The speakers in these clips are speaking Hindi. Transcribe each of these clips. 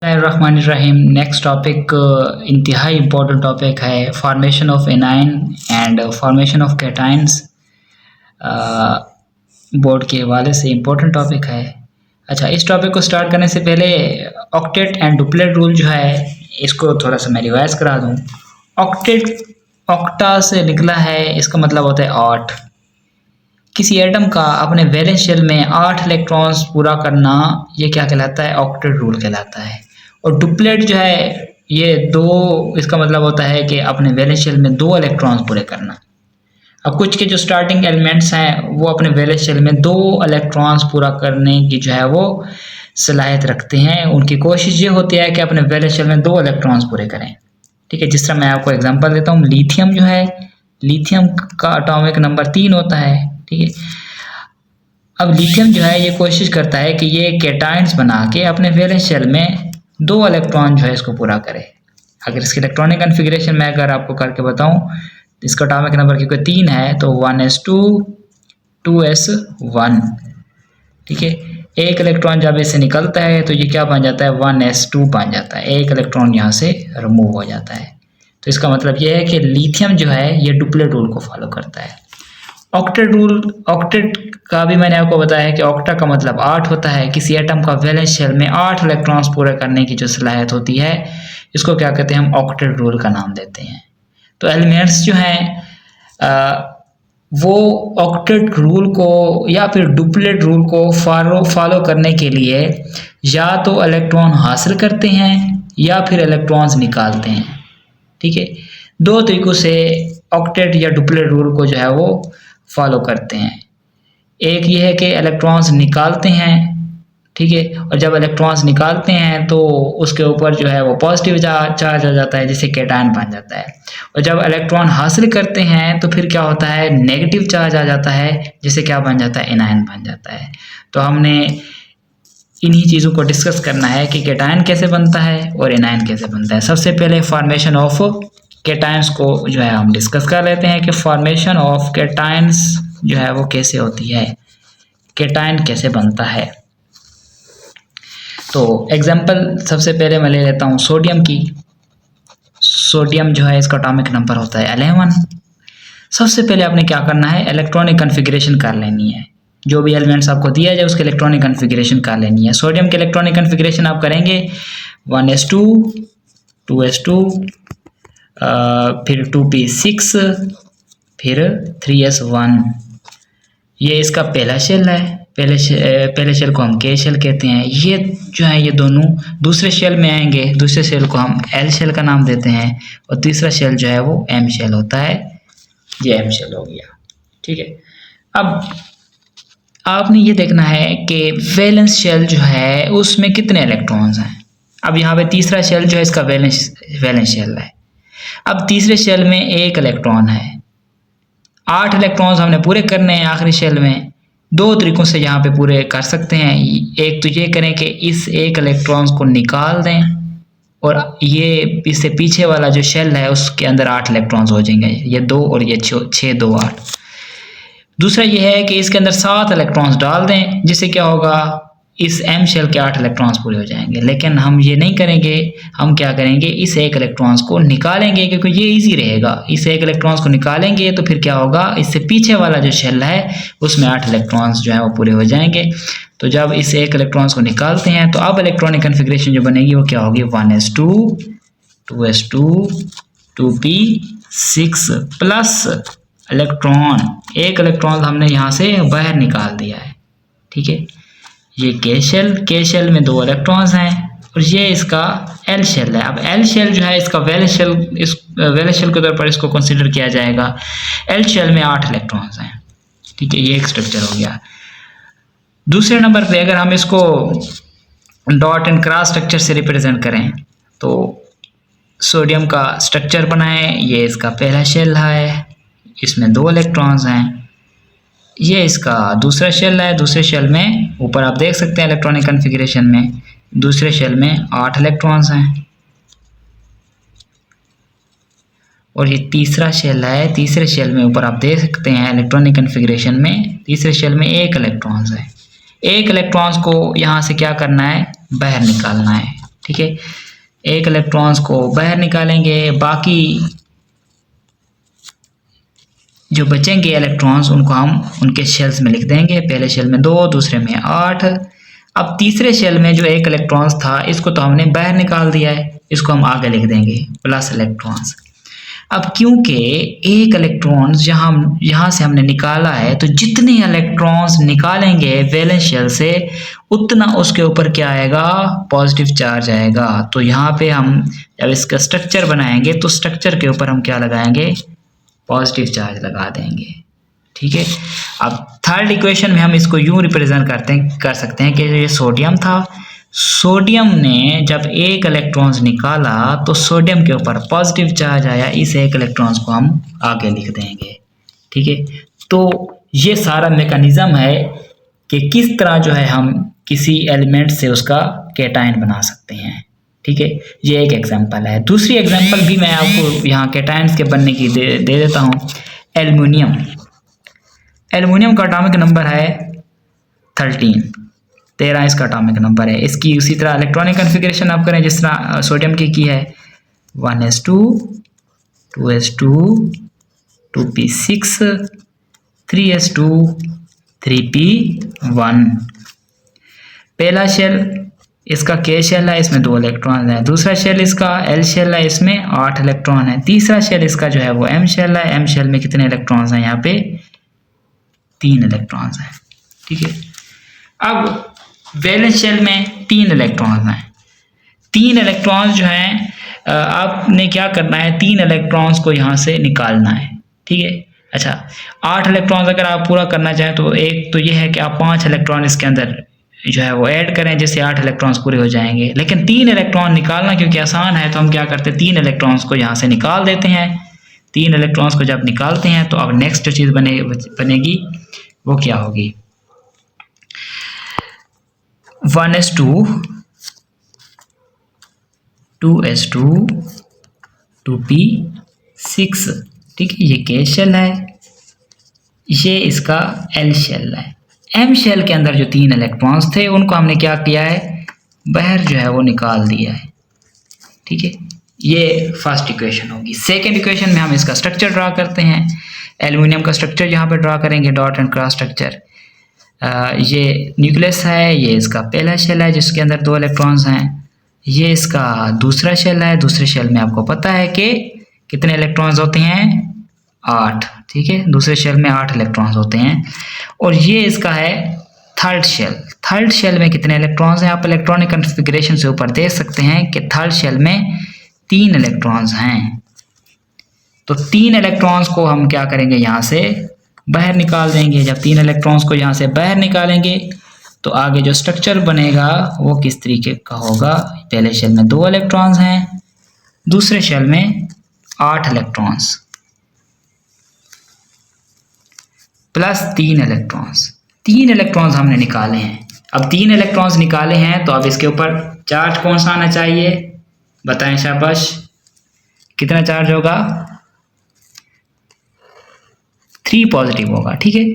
बिस्मिल्लाहिर्रहमानिर्रहीम। नेक्स्ट टॉपिक इंतहाई इम्पोर्टेंट टॉपिक है formation of anion and formation of cations. Board के हवाले से इम्पोर्टेंट टॉपिक है। अच्छा, इस टॉपिक को स्टार्ट करने से पहले ऑक्टेट एंड डुप्लेट रूल जो है इसको थोड़ा सा मैं रिवाइज करा दूँ। ऑक्टेट ऑक्टा से निकला है, इसका मतलब होता है 8। किसी एटम का अपने वैलेंस शेल में 8 इलेक्ट्रॉन्स पूरा करना, ये क्या कहलाता है? ऑक्टेट रूल कहलाता है। और डुप्लेट जो है ये 2, इसका मतलब होता है कि अपने वैलेंस शेल में 2 इलेक्ट्रॉन्स पूरे करना। अब कुछ के जो स्टार्टिंग एलिमेंट्स हैं वो अपने वैलेंस शेल में 2 इलेक्ट्रॉन्स पूरा करने की जो है वो सलाहियत रखते हैं। उनकी कोशिश ये होती है कि अपने वैलेंस शेल में 2 इलेक्ट्रॉन्स पूरे करें। ठीक है, जिस तरह मैं आपको एग्जांपल देता हूँ, लिथियम जो है, लिथियम का एटॉमिक नंबर 3 होता है। ठीक है, अब लिथियम जो है ये कोशिश करता है कि ये कैटायन्स बना के अपने वैलेंस शेल में 2 इलेक्ट्रॉन जो है इसको पूरा करे। अगर इसकी इलेक्ट्रॉनिक कॉन्फ़िगरेशन मैं अगर आपको करके बताऊं, इसका एटॉमिक नंबर क्योंकि 3 है तो 1s2 2s1। ठीक है, एक इलेक्ट्रॉन जब इससे निकलता है तो ये क्या बन जाता है? 1s2 बन जाता है। एक इलेक्ट्रॉन यहाँ से रिमूव हो जाता है। तो इसका मतलब ये है कि लिथियम जो है ये डुप्लेट रूल को फॉलो करता है। ऑक्टेट रूल, ऑक्टेट का भी मैंने आपको बताया कि ऑक्टा का मतलब 8 होता है। किसी एटम का वैलेंस शेल में 8 इलेक्ट्रॉन्स पूरे करने की जो सलाहियत होती है इसको क्या कहते हैं? हम ऑक्टेट रूल का नाम देते हैं। तो एलिमेंट्स जो हैं वो ऑक्टेट रूल को या फिर डुप्लेट रूल को फॉलो करने के लिए या तो इलेक्ट्रॉन हासिल करते हैं या फिर इलेक्ट्रॉन्स निकालते हैं। ठीक है, 2 तरीक़ों से ऑक्टेट या डुप्लेट रूल को जो है वो फॉलो करते हैं। एक ये है कि इलेक्ट्रॉन्स निकालते हैं, ठीक है, और जब इलेक्ट्रॉन्स निकालते हैं तो उसके ऊपर जो है वो पॉजिटिव चार्ज आ जाता है जिससे कैटायन बन जाता है। और जब इलेक्ट्रॉन हासिल करते हैं तो फिर क्या होता है? नेगेटिव चार्ज आ जाता है जिससे क्या बन जाता है? एनायन बन जाता है। तो हमने इन्हीं चीज़ों को डिस्कस करना है कि कैटायन कैसे बनता है और एनायन कैसे बनता है। सबसे पहले फॉर्मेशन ऑफ कैटायंस को जो है हम डिस्कस कर लेते हैं कि फॉर्मेशन ऑफ कैटायंस जो है वो कैसे होती है, कैटायन कैसे बनता है। तो एग्जांपल सबसे पहले मैं ले लेता हूँ सोडियम की। सोडियम जो है इसका एटॉमिक नंबर होता है 11। सबसे पहले आपने क्या करना है? इलेक्ट्रॉनिक कॉन्फ़िगरेशन कर लेनी है। जो भी एलिमेंट्स आपको दिया जाए उसके इलेक्ट्रॉनिक कॉन्फ़िगरेशन कर लेनी है। सोडियम के इलेक्ट्रॉनिक कॉन्फ़िगरेशन आप करेंगे 1s2 2s2 फिर 2p6 फिर 3s1। ये इसका पहला शेल है। पहले शेल को हम के शेल कहते हैं। ये जो है ये दोनों दूसरे शेल में आएंगे। दूसरे शेल को हम एल शेल का नाम देते हैं और तीसरा शेल जो है वो एम शेल होता है। ये एम शेल हो गया। ठीक है, अब आपने ये देखना है कि वैलेंस शेल जो है उसमें कितने इलेक्ट्रॉन्स हैं। अब यहाँ पे तीसरा शेल जो है इसका वैलेंस शेल है। अब तीसरे शेल में 1 इलेक्ट्रॉन है। 8 इलेक्ट्रॉन्स हमने पूरे करने हैं आखिरी शेल में। 2 तरीक़ों से यहाँ पे पूरे कर सकते हैं। एक तो ये करें कि इस 1 इलेक्ट्रॉन्स को निकाल दें और ये इससे पीछे वाला जो शेल है उसके अंदर 8 इलेक्ट्रॉन्स हो जाएंगे। ये 2 और ये 6 2 8। दूसरा ये है कि इसके अंदर 7 इलेक्ट्रॉन्स डाल दें जिससे क्या होगा? इस एम शेल के 8 इलेक्ट्रॉन्स पूरे हो जाएंगे। लेकिन हम ये नहीं करेंगे, हम क्या करेंगे? इस 1 इलेक्ट्रॉन्स को निकालेंगे क्योंकि ये इजी रहेगा। इस 1 इलेक्ट्रॉन्स को निकालेंगे तो फिर क्या होगा? इससे पीछे वाला जो शेल है उसमें 8 इलेक्ट्रॉन्स जो है वो पूरे हो जाएंगे। तो जब इस 1 इलेक्ट्रॉन्स को निकालते हैं तो अब इलेक्ट्रॉनिक कॉन्फ़िगरेशन जो बनेगी वो क्या होगी? 1s2 2s2 2p6 plus electron, 1 electron हमने यहाँ से बाहर निकाल दिया है। ठीक है, ये के शेल में 2 इलेक्ट्रॉन्स हैं और ये इसका एल शेल है। अब एल शेल जो है इसका वैलेंस शेल, इस वैलेंस शेल के तौर पर इसको कंसीडर किया जाएगा। एल शेल में 8 इलेक्ट्रॉन्स हैं। ठीक है, ये एक स्ट्रक्चर हो गया। दूसरे नंबर पे अगर हम इसको डॉट एंड क्रॉस स्ट्रक्चर से रिप्रेजेंट करें तो सोडियम का स्ट्रक्चर बनाएं। ये इसका पहला शेल है, इसमें 2 इलेक्ट्रॉन्स हैं। ये इसका दूसरा शेल है। दूसरे शेल में ऊपर आप देख सकते हैं इलेक्ट्रॉनिक कॉन्फ़िगरेशन में दूसरे शेल में 8 इलेक्ट्रॉन्स हैं। और ये तीसरा शेल है। तीसरे शेल में ऊपर आप देख सकते हैं इलेक्ट्रॉनिक कॉन्फ़िगरेशन में तीसरे शेल में 1 इलेक्ट्रॉन्स है। 1 इलेक्ट्रॉन्स को यहाँ से क्या करना है? बाहर निकालना है। ठीक है, एक इलेक्ट्रॉन्स को बाहर निकालेंगे, बाकी जो बचेंगे इलेक्ट्रॉन्स उनको हम उनके शेल्स में लिख देंगे। पहले शेल में 2, दूसरे में 8। अब तीसरे शेल में जो एक इलेक्ट्रॉन्स था इसको तो हमने बाहर निकाल दिया है, इसको हम आगे लिख देंगे प्लस इलेक्ट्रॉन्स। अब क्योंकि एक इलेक्ट्रॉन यहाँ से हमने निकाला है, तो जितने इलेक्ट्रॉन्स निकालेंगे वैलेंस शेल से उतना उसके ऊपर क्या आएगा, पॉजिटिव चार्ज आएगा। तो यहाँ पे हम जब इसका स्ट्रक्चर बनाएंगे तो स्ट्रक्चर के ऊपर हम क्या लगाएंगे, पॉजिटिव चार्ज लगा देंगे। ठीक है, अब थर्ड इक्वेशन में हम इसको यूं रिप्रेजेंट कर सकते हैं कि ये सोडियम था, सोडियम ने जब एक इलेक्ट्रॉन्स निकाला तो सोडियम के ऊपर पॉजिटिव चार्ज आया, इस एक इलेक्ट्रॉन्स को हम आगे लिख देंगे। ठीक है, तो ये सारा मैकेनिज्म है कि किस तरह जो है हम किसी एलिमेंट से उसका कैटायन बना सकते हैं। ठीक है, ये एक एग्जांपल है। दूसरी एग्जांपल भी मैं आपको यहाँ कैटायंस के बनने की दे देता हूँ। एल्युमिनियम, एल्युमिनियम का एटॉमिक नंबर है 13 इसका एटॉमिक नंबर है। इसकी उसी तरह इलेक्ट्रॉनिक कॉन्फ़िगरेशन आप करें जिस तरह सोडियम की है, 1s2 2s2 2p6 3s2 3p1। पहला शेल इसका K शेल है, इसमें 2 इलेक्ट्रॉन है। दूसरा शेल इसका L शेल है, इसमें 8 इलेक्ट्रॉन है। तीसरा शेल इसका जो है वो M शेल है, M शेल में कितने इलेक्ट्रॉन्स हैं, यहाँ पे 3 इलेक्ट्रॉन्स हैं। ठीक है, अब वैलेंस शेल में 3 इलेक्ट्रॉन्स हैं। 3 इलेक्ट्रॉन्स जो हैं आपने क्या करना है, 3 इलेक्ट्रॉन्स को यहाँ से निकालना है। ठीक है, अच्छा 8 इलेक्ट्रॉन्स अगर आप पूरा करना चाहें तो एक तो ये है कि आप 5 इलेक्ट्रॉन इसके अंदर जो है वो ऐड करें जिससे 8 इलेक्ट्रॉन्स पूरे हो जाएंगे। लेकिन 3 इलेक्ट्रॉन निकालना क्योंकि आसान है तो हम क्या करते हैं, 3 इलेक्ट्रॉन्स को यहाँ से निकाल देते हैं। 3 इलेक्ट्रॉन्स को जब निकालते हैं तो अब नेक्स्ट जो चीज़ बनेगी वो क्या होगी, 1s2 2s2 2p6। ठीक है, ये K शेल है, ये इसका L शेल है। M शेल के अंदर जो 3 इलेक्ट्रॉन्स थे उनको हमने क्या किया है, बाहर जो है वो निकाल दिया है। ठीक है, ये फर्स्ट इक्वेशन होगी। सेकंड इक्वेशन में हम इसका स्ट्रक्चर ड्रा करते हैं। एल्युमिनियम का स्ट्रक्चर यहाँ पे ड्रा करेंगे, डॉट एंड क्रॉस स्ट्रक्चर। ये न्यूक्लियस है, ये इसका पहला शेल है जिसके अंदर 2 इलेक्ट्रॉन्स हैं। ये इसका दूसरा शेल है, दूसरे शेल में आपको पता है कि कितने इलेक्ट्रॉन्स होते हैं, 8। ठीक है, दूसरे शेल में 8 इलेक्ट्रॉन्स होते हैं। और ये इसका है थर्ड शेल। थर्ड शेल में कितने इलेक्ट्रॉन्स हैं, आप इलेक्ट्रॉनिक कॉन्फ़िगरेशन से ऊपर देख सकते हैं कि थर्ड शेल में 3 इलेक्ट्रॉन्स हैं। तो 3 इलेक्ट्रॉन्स को हम क्या करेंगे, यहाँ से बाहर निकाल देंगे। जब 3 इलेक्ट्रॉन्स को यहाँ से बाहर निकालेंगे तो आगे जो स्ट्रक्चर बनेगा वो किस तरीके का होगा, पहले शेल में 2 इलेक्ट्रॉन्स हैं, दूसरे शेल में 8 इलेक्ट्रॉन्स प्लस 3 इलेक्ट्रॉन्स। 3 इलेक्ट्रॉन्स हमने निकाले हैं। अब 3 इलेक्ट्रॉन्स निकाले हैं तो अब इसके ऊपर चार्ज कौन सा आना चाहिए, बताएं शाबाश, कितना चार्ज होगा, 3 पॉजिटिव होगा। ठीक है,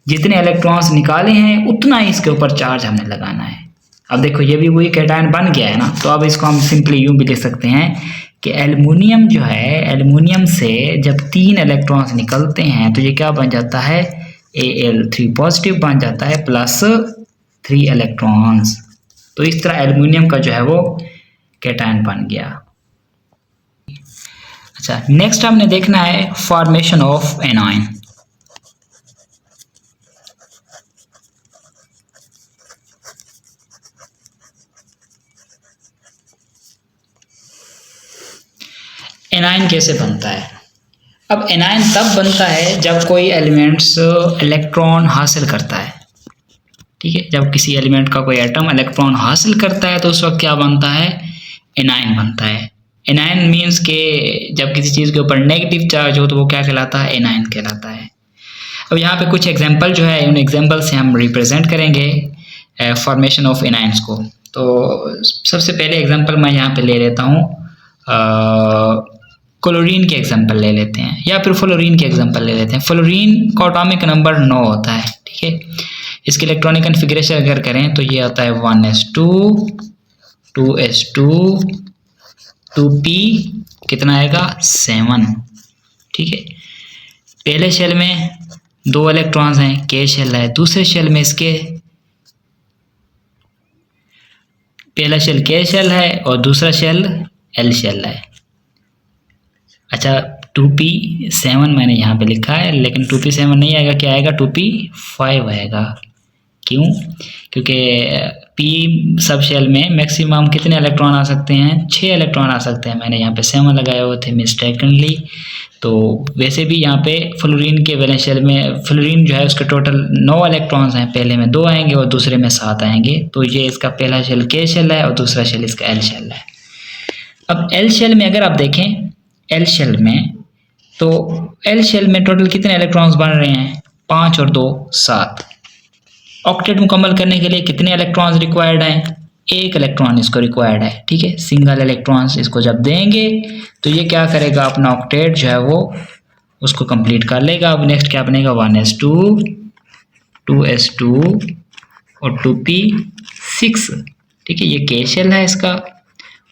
जितने इलेक्ट्रॉन्स निकाले हैं उतना ही इसके ऊपर चार्ज हमने लगाना है। अब देखो ये भी वही कैटायन बन गया है ना, तो अब इसको हम सिंपली यूं भी लिख सकते हैं कि एल्युमिनियम जो है, एल्युमिनियम से जब 3 इलेक्ट्रॉन्स निकलते हैं तो ये क्या बन जाता है, Al3 पॉजिटिव बन जाता है प्लस 3 इलेक्ट्रॉन्स। तो इस तरह एल्युमिनियम का जो है वो कैटायन बन गया। अच्छा, नेक्स्ट हमने देखना है फॉर्मेशन ऑफ एनायन। एनायन कैसे बनता है। अब एनायन तब बनता है जब कोई एलिमेंट्स इलेक्ट्रॉन हासिल करता है। ठीक है, जब किसी एलिमेंट का कोई एटम इलेक्ट्रॉन हासिल करता है तो उस वक्त क्या बनता है, एनायन बनता है। एनायन मीन्स के जब किसी चीज़ के ऊपर नेगेटिव चार्ज हो तो वो क्या कहलाता है, एनायन कहलाता है। अब यहाँ पे कुछ एग्जांपल जो है उन एग्जांपल से हम रिप्रेजेंट करेंगे फॉर्मेशन ऑफ एनायंस को। तो सबसे पहले एग्जांपल मैं यहाँ पे ले लेता हूँ, क्लोरीन के एग्जांपल ले लेते हैं या फिर फ्लोरीन के एग्जांपल ले लेते हैं। फ्लोरीन का एटॉमिक नंबर 9 होता है। ठीक है, इसकी इलेक्ट्रॉनिक कॉन्फ़िगरेशन अगर करें तो ये आता है 1s2 2s2 2p कितना आएगा 7। ठीक है, पहले शेल में 2 इलेक्ट्रॉन्स हैं, k शेल है। दूसरे शेल में इसके पहला शेल k शेल है और दूसरा शेल l शेल है। अच्छा 2p7 मैंने यहाँ पे लिखा है, लेकिन 2p7 नहीं आएगा, क्या आएगा 2p5 आएगा। क्यों? क्योंकि p सब शेल में मैक्सिमम कितने इलेक्ट्रॉन आ सकते हैं, 6 इलेक्ट्रॉन आ सकते हैं। मैंने यहाँ पे 7 लगाए हुए थे मिस्टेकनली। तो वैसे भी यहाँ पे फ्लोरीन के वैलेंस शेल में फ्लोरीन जो है उसके टोटल 9 इलेक्ट्रॉन्स हैं, पहले में 2 आएंगे और दूसरे में 7 आएंगे। तो ये इसका पहला शेल k शेल है और दूसरा शेल इसका l शेल है। अब l शेल में अगर आप देखें, l शेल में तो l शेल में टोटल कितने इलेक्ट्रॉन्स बन रहे हैं, 5 और 2 7। ऑक्टेट मुकम्मल करने के लिए कितने इलेक्ट्रॉन्स रिक्वायर्ड हैं, 1 इलेक्ट्रॉन इसको रिक्वायर्ड है। ठीक है, सिंगल इलेक्ट्रॉन्स इसको जब देंगे तो ये क्या करेगा, अपना ऑक्टेट जो है वो उसको कंप्लीट कर लेगा। अब नेक्स्ट क्या बनेगा, 1s2 2s2 और 2p6। ठीक है, ये k शेल है इसका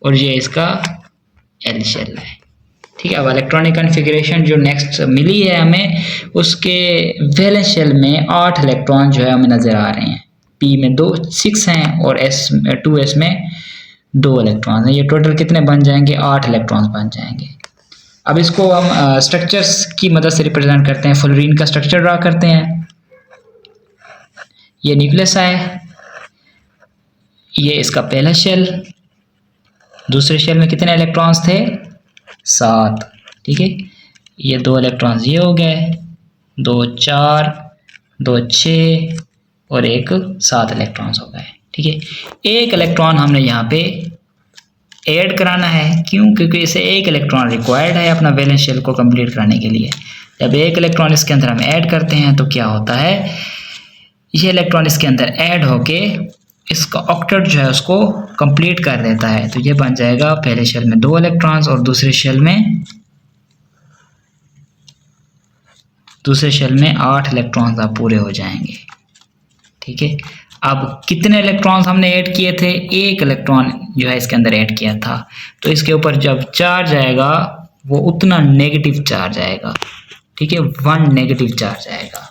और ये इसका l शेल है। ठीक है, अब इलेक्ट्रॉनिक कॉन्फ़िगरेशन जो नेक्स्ट मिली है हमें, उसके वैलेंस शेल में 8 इलेक्ट्रॉन जो है हमें नज़र आ रहे हैं। p में 6 हैं और 2s में 2 इलेक्ट्रॉन हैं। ये टोटल कितने बन जाएंगे, 8 इलेक्ट्रॉन्स बन जाएंगे। अब इसको हम स्ट्रक्चर्स की मदद से रिप्रेजेंट करते हैं। फ्लोरीन का स्ट्रक्चर ड्रा करते हैं। ये न्यूक्लियस है, ये इसका पहला शेल, दूसरे शेल में कितने इलेक्ट्रॉन्स थे, 7। ठीक है, ये 2 इलेक्ट्रॉन्स ये हो गए, 2 4 2 6 और 1 7 इलेक्ट्रॉन्स हो गए। ठीक है, 1 इलेक्ट्रॉन हमने यहाँ पे ऐड कराना है। क्यों? क्योंकि इसे 1 इलेक्ट्रॉन रिक्वायर्ड है अपना वैलेंस शेल को कंप्लीट कराने के लिए। जब 1 इलेक्ट्रॉन इसके अंदर हम ऐड करते हैं तो क्या होता है, ये इलेक्ट्रॉन इसके अंदर ऐड होके इसका ऑक्टेट जो है उसको कंप्लीट कर देता है। तो ये बन जाएगा पहले शेल में 2 इलेक्ट्रॉन्स और दूसरे शेल में 8 इलेक्ट्रॉन्स आप पूरे हो जाएंगे। ठीक है, अब कितने इलेक्ट्रॉन्स हमने ऐड किए थे, 1 इलेक्ट्रॉन जो है इसके अंदर ऐड किया था। तो इसके ऊपर जब चार्ज आएगा वो उतना नेगेटिव चार्ज आएगा। ठीक है, 1 नेगेटिव चार्ज आएगा।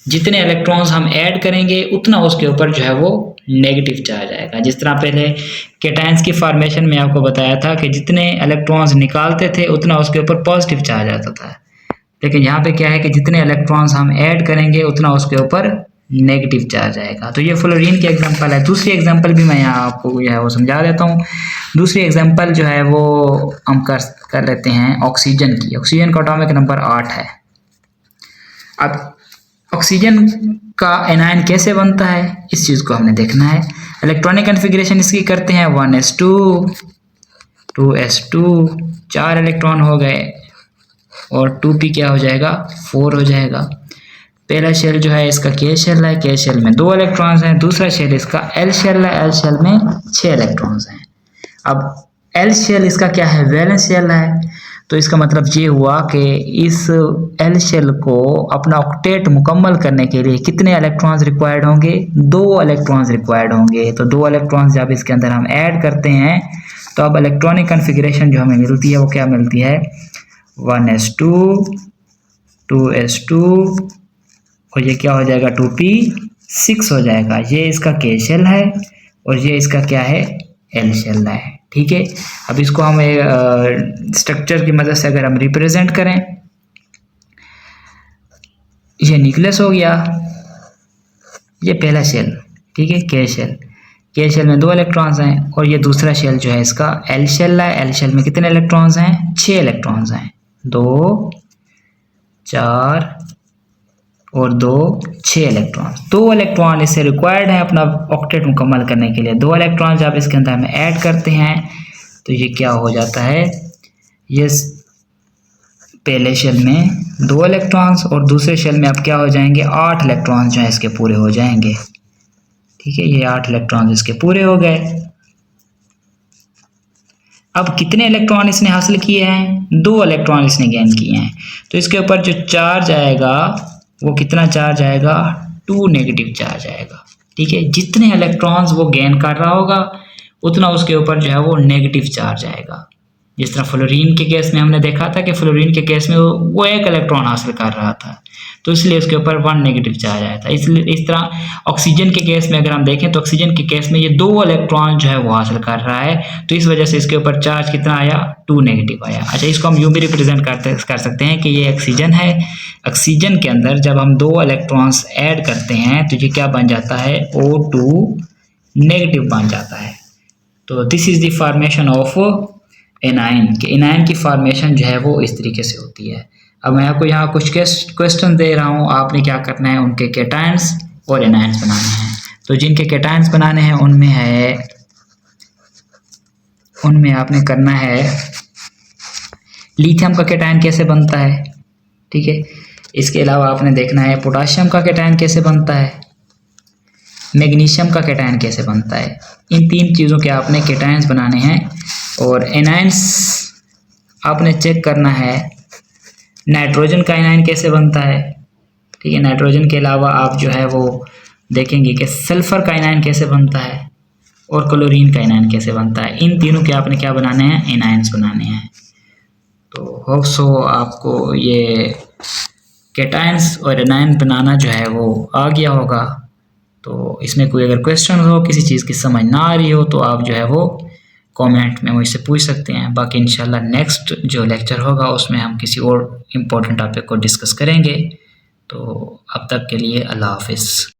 जितने इलेक्ट्रॉन्स हम ऐड करेंगे उतना उसके ऊपर जो है वो नेगेटिव चार्ज आएगा। जिस तरह पहले कैटायंस की फॉर्मेशन में आपको बताया था कि जितने इलेक्ट्रॉन्स निकालते थे उतना उसके ऊपर पॉजिटिव चार्ज आता था, लेकिन यहाँ पे क्या है कि जितने इलेक्ट्रॉन्स हम ऐड करेंगे उतना उसके ऊपर नेगेटिव चार्ज आएगा। तो ये फ्लोरीन की एग्जांपल है। दूसरी एग्जांपल भी मैं यहाँ आपको जो है वो समझा देता हूँ। दूसरी एग्जांपल जो है वो हम कर लेते हैं ऑक्सीजन की। ऑक्सीजन का एटॉमिक नंबर 8 है। अब ऑक्सीजन का एनायन कैसे बनता है, इस चीज़ को हमने देखना है। इलेक्ट्रॉनिक कॉन्फ़िगरेशन इसकी करते हैं 1s2 2s2 4 इलेक्ट्रॉन हो गए और 2p क्या हो जाएगा, 4 हो जाएगा। पहला शेल जो है इसका k शेल है, k शेल में 2 इलेक्ट्रॉन्स हैं। दूसरा शेल इसका l शेल है, l शेल में 6 इलेक्ट्रॉन्स हैं। अब l शेल इसका क्या है, वैलेंस शेल है। तो इसका मतलब ये हुआ कि इस l शेल को अपना ऑक्टेट मुकम्मल करने के लिए कितने इलेक्ट्रॉन्स रिक्वायर्ड होंगे, 2 इलेक्ट्रॉन्स रिक्वायर्ड होंगे। तो 2 इलेक्ट्रॉन्स जब इसके अंदर हम ऐड करते हैं तो अब इलेक्ट्रॉनिक कॉन्फ़िगरेशन जो हमें मिलती है वो क्या मिलती है, 1s2 2s2 और ये क्या हो जाएगा, 2p6 हो जाएगा। ये इसका k शेल है और ये इसका क्या है, l शेल है। ठीक है, अब इसको हम स्ट्रक्चर की मदद से अगर हम रिप्रेजेंट करें, ये न्यूक्लियस हो गया, ये पहला शेल। ठीक है, k शेल में 2 इलेक्ट्रॉन्स हैं और ये दूसरा शेल जो है इसका l शेल है। l शेल में कितने इलेक्ट्रॉन्स हैं, 6 इलेक्ट्रॉन्स हैं, 2 4 और 2 6 इलेक्ट्रॉन। 2 इलेक्ट्रॉन इससे रिक्वायर्ड है अपना ऑक्टेट मुकम्मल करने के लिए। 2 इलेक्ट्रॉन जब इसके अंदर हम ऐड करते हैं तो ये क्या हो जाता है, ये पहले शेल में 2 इलेक्ट्रॉन्स और दूसरे शेल में अब क्या हो जाएंगे, 8 इलेक्ट्रॉन्स जो है इसके पूरे हो जाएंगे। ठीक है, ये 8 इलेक्ट्रॉन्स इसके पूरे हो गए। अब कितने इलेक्ट्रॉन इसने हासिल किए हैं, 2 इलेक्ट्रॉन इसने गेन किए हैं। तो इसके ऊपर जो चार्ज आएगा वो कितना चार्ज आएगा, 2 नेगेटिव चार्ज आएगा। ठीक है, जितने इलेक्ट्रॉन्स वो गेन कर रहा होगा उतना उसके ऊपर जो है वो नेगेटिव चार्ज आएगा। जिस तरह फ्लोरीन के केस में हमने देखा था कि फ्लोरीन के केस में वो एक इलेक्ट्रॉन हासिल कर रहा था, तो इसलिए उसके ऊपर 1 नेगेटिव चार्ज आया था। इसलिए इस तरह ऑक्सीजन के केस में अगर हम देखें तो ऑक्सीजन के केस में ये 2 इलेक्ट्रॉन जो है वो हासिल कर रहा है, तो इस वजह से इसके ऊपर चार्ज कितना आया, 2 नेगेटिव आया। अच्छा, इसको हम यूं भी रिप्रेजेंट कर सकते हैं कि ये ऑक्सीजन है, ऑक्सीजन के अंदर जब हम 2 इलेक्ट्रॉन्स ऐड करते हैं तो ये क्या बन जाता है, O2 नेगेटिव बन जाता है। तो this is the formation of anion, कि एनाइन की फॉर्मेशन जो है वो इस तरीके से होती है। अब मैं आपको यहाँ कुछ क्वेश्चन दे रहा हूँ, आपने क्या करना है, उनके कैटायंस और एनायंस बनाने हैं। तो जिनके कैटायंस बनाने हैं उनमें आपने करना है, लिथियम का कैटायन कैसे बनता है, ठीक है। इसके अलावा आपने देखना है पोटाशियम का कैटायन कैसे बनता है, मैग्नीशियम का कैटायन कैसे बनता है। इन 3 चीज़ों के आपने कैटायंस बनाने हैं। और एनायंस आपने चेक करना है, नाइट्रोजन का एनायन कैसे बनता है, ठीक है। नाइट्रोजन के अलावा आप जो है वो देखेंगे कि सल्फर का एनायन कैसे बनता है और क्लोरीन का एनायन कैसे बनता है। इन तीनों के आपने क्या बनाने हैं, एनायंस बनाने हैं। तो होप सो आपको ये कैटायंस और एनायन बनाना जो है वो आ गया होगा। तो इसमें कोई अगर क्वेश्चन हो, किसी चीज़ की समझ ना आ रही हो, तो आप जो है वो कमेंट में मुझसे पूछ सकते हैं। बाकी इंशाल्लाह नेक्स्ट जो लेक्चर होगा उसमें हम किसी और इम्पोर्टेंट टॉपिक को डिस्कस करेंगे। तो अब तक के लिए अल्लाह हाफिज़।